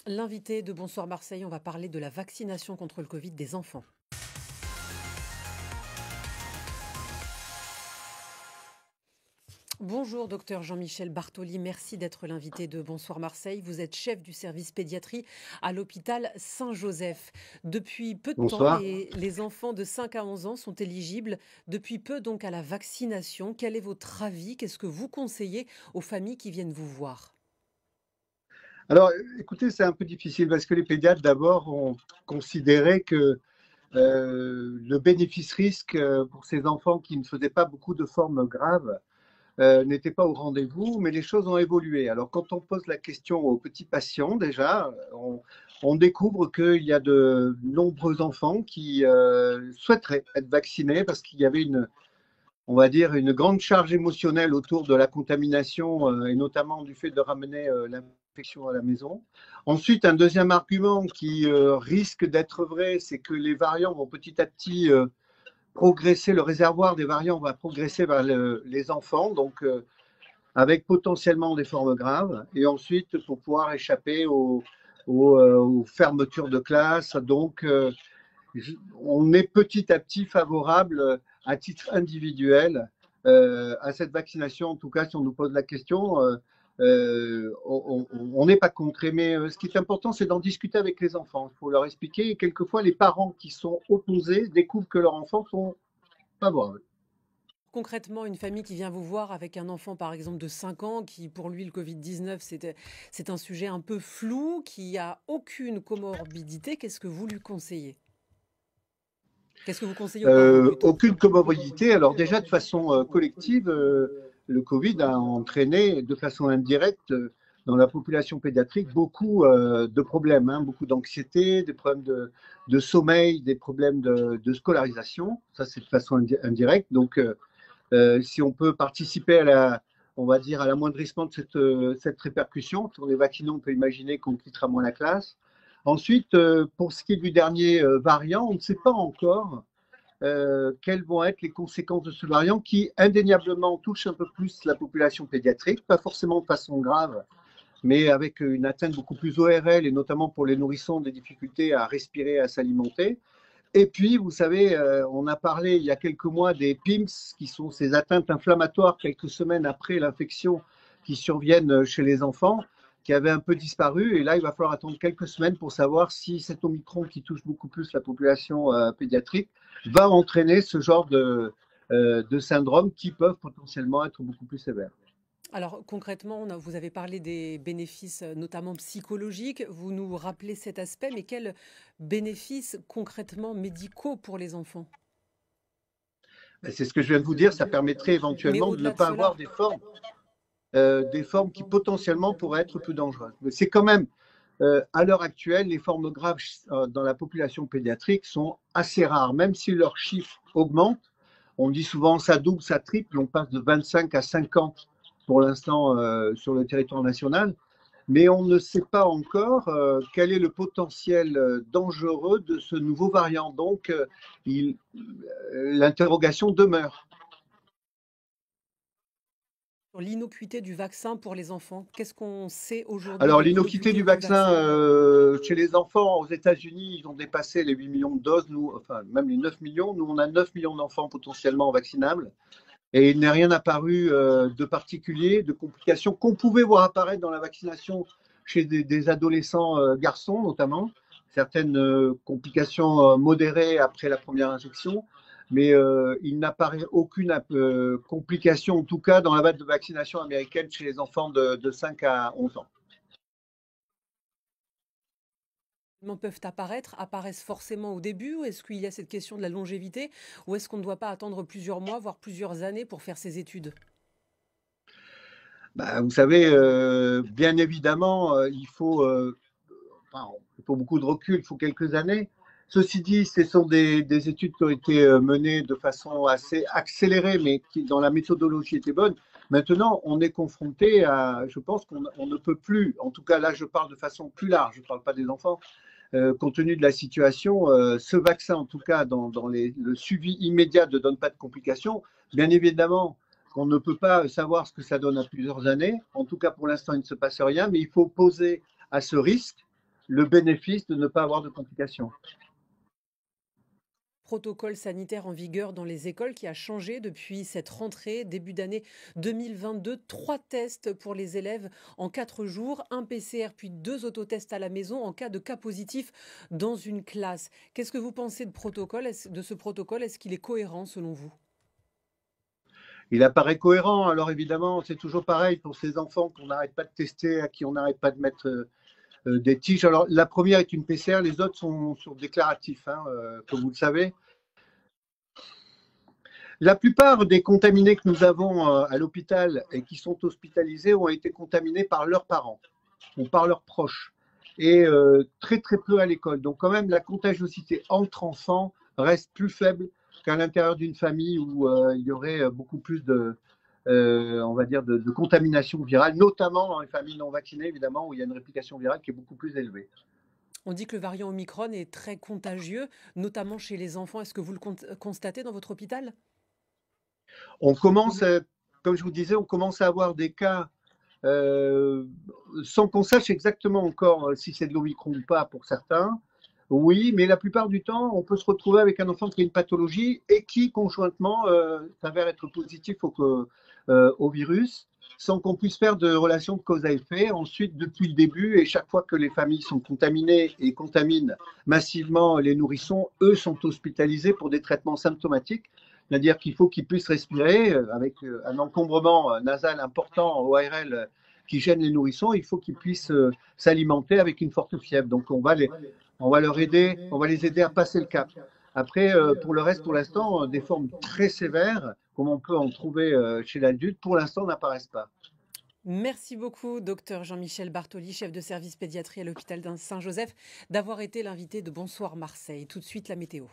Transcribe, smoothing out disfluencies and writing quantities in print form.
L'invité de Bonsoir Marseille, on va parler de la vaccination contre le Covid des enfants. Bonjour docteur Jean-Michel Bartoli, merci d'être l'invité de Bonsoir Marseille. Vous êtes chef du service pédiatrie à l'hôpital Saint-Joseph. Depuis peu de temps, Bonsoir. les enfants de 5 à 11 ans sont éligibles depuis peu donc à la vaccination. Quel est votre avis? Qu'est-ce que vous conseillez aux familles qui viennent vous voir? Alors, écoutez, c'est un peu difficile parce que les pédiatres, d'abord, ont considéré que le bénéfice-risque pour ces enfants qui ne faisaient pas beaucoup de formes graves n'était pas au rendez-vous, mais les choses ont évolué. Alors, quand on pose la question aux petits patients, déjà, on découvre qu'il y a de nombreux enfants qui souhaiteraient être vaccinés parce qu'il y avait on va dire, une grande charge émotionnelle autour de la contamination et notamment du fait de ramener l'infection à la maison. Ensuite, un deuxième argument qui risque d'être vrai, c'est que les variants vont petit à petit progresser, le réservoir des variants va progresser vers les enfants, donc avec potentiellement des formes graves, et ensuite pour pouvoir échapper aux fermetures de classe. Donc, on est petit à petit favorable à titre individuel à cette vaccination. En tout cas, si on nous pose la question, on n'est pas contre. Mais ce qui est important, c'est d'en discuter avec les enfants. Il faut leur expliquer. Et quelquefois, les parents qui sont opposés découvrent que leurs enfants sont favorables. Concrètement, une famille qui vient vous voir avec un enfant, par exemple, de 5 ans, qui pour lui, le Covid-19, c'est un sujet un peu flou, qui a aucune comorbidité, qu'est-ce que vous lui conseillez? Qu'est-ce que vous conseillez aux parents plutôt? Aucune comorbidité. Alors déjà, de façon collective, le Covid a entraîné de façon indirecte dans la population pédiatrique beaucoup de problèmes, hein, beaucoup d'anxiété, des problèmes de sommeil, des problèmes de scolarisation. Ça, c'est de façon indirecte. Donc, si on peut participer à on va dire, à l'amoindrissement de cette répercussion, sur les vaccinés, on peut imaginer qu'on quittera moins la classe. Ensuite, pour ce qui est du dernier variant, on ne sait pas encore quelles vont être les conséquences de ce variant qui indéniablement touche un peu plus la population pédiatrique, pas forcément de façon grave, mais avec une atteinte beaucoup plus ORL et notamment pour les nourrissons des difficultés à respirer, à s'alimenter. Et puis, vous savez, on a parlé il y a quelques mois des PIMS, qui sont ces atteintes inflammatoires quelques semaines après l'infection qui surviennent chez les enfants, qui avaient un peu disparu. Et là, il va falloir attendre quelques semaines pour savoir si cet Omicron, qui touche beaucoup plus la population pédiatrique, va entraîner ce genre de syndromes qui peuvent potentiellement être beaucoup plus sévères. Alors concrètement, vous avez parlé des bénéfices notamment psychologiques, vous nous rappelez cet aspect, mais quels bénéfices concrètement médicaux pour les enfants? C'est ce que je viens de vous dire, ça permettrait Mais éventuellement de ne au-delà de pas cela, avoir des formes qui potentiellement pourraient être plus dangereuses. Mais c'est quand même, à l'heure actuelle, les formes graves dans la population pédiatrique sont assez rares, même si leurs chiffres augmentent. On dit souvent ça double, ça triple, on passe de 25 à 50 pour l'instant sur le territoire national, mais on ne sait pas encore quel est le potentiel dangereux de ce nouveau variant. Donc, l'interrogation demeure. sur l'innocuité du vaccin pour les enfants, qu'est-ce qu'on sait aujourd'hui Alors, de l'innocuité l'innocuité du du vaccin vaccin? chez les enfants aux États-Unis, ils ont dépassé les 8 millions de doses, nous, enfin même les 9 millions. Nous, on a 9 millions d'enfants potentiellement vaccinables. Et il n'est rien apparu de particulier, de complications qu'on pouvait voir apparaître dans la vaccination chez des adolescents garçons notamment, certaines complications modérées après la première injection, mais il n'apparaît aucune complication, en tout cas dans la vague de vaccination américaine chez les enfants de 5 à 11 ans. Peuvent apparaître, apparaissent forcément au début, ou est-ce qu'il y a cette question de la longévité, ou est-ce qu'on ne doit pas attendre plusieurs mois, voire plusieurs années pour faire ces études? Bah, vous savez, bien évidemment, enfin, il faut beaucoup de recul, il faut quelques années. Ceci dit, ce sont des études qui ont été menées de façon assez accélérée, mais qui, dans la méthodologie, étaient bonnes. Maintenant, on est confronté à, je pense qu'on ne peut plus, en tout cas là, je parle de façon plus large, je ne parle pas des enfants, compte tenu de la situation, ce vaccin, en tout cas, dans le suivi immédiat ne donne pas de complications. Bien évidemment, on ne peut pas savoir ce que ça donne à plusieurs années. En tout cas, pour l'instant, il ne se passe rien, mais il faut poser à ce risque le bénéfice de ne pas avoir de complications. Protocole sanitaire en vigueur dans les écoles qui a changé depuis cette rentrée, début d'année 2022. 3 tests pour les élèves en 4 jours, un PCR puis 2 autotests à la maison en cas de cas positif dans une classe. Qu'est-ce que vous pensez de ce protocole? Est-ce qu'il est cohérent selon vous? Il apparaît cohérent. Alors évidemment, c'est toujours pareil pour ces enfants qu'on n'arrête pas de tester, à qui on n'arrête pas de mettre des tiges. Alors la première est une PCR, les autres sont sur déclaratif, hein, comme vous le savez. La plupart des contaminés que nous avons à l'hôpital et qui sont hospitalisés ont été contaminés par leurs parents ou par leurs proches et très très peu à l'école. Donc quand même la contagiosité entre enfants reste plus faible qu'à l'intérieur d'une famille où il y aurait beaucoup plus on va dire de contamination virale, notamment dans les familles non vaccinées évidemment où il y a une réplication virale qui est beaucoup plus élevée. On dit que le variant Omicron est très contagieux, notamment chez les enfants. Est-ce que vous le constatez dans votre hôpital? On commence, comme je vous disais, on commence à avoir des cas euh, sans qu'on sache exactement encore si c'est de l'Omicron ou pas pour certains. Oui, mais la plupart du temps, on peut se retrouver avec un enfant qui a une pathologie et qui, conjointement, s'avère être positif au virus, sans qu'on puisse faire de relation de cause à effet. Ensuite, depuis le début, et chaque fois que les familles sont contaminées et contaminent massivement les nourrissons, eux sont hospitalisés pour des traitements symptomatiques. C'est-à-dire qu'il faut qu'ils puissent respirer avec un encombrement nasal important au ARL qui gêne les nourrissons. Il faut qu'ils puissent s'alimenter avec une forte fièvre. Donc on va leur aider, on va les aider à passer le cap. Après, pour le reste, pour l'instant, des formes très sévères, comme on peut en trouver chez l'adulte, pour l'instant n'apparaissent pas. Merci beaucoup, docteur Jean-Michel Bartoli, chef de service pédiatrie à l'hôpital Saint-Joseph, d'avoir été l'invité de Bonsoir Marseille. Tout de suite, la météo.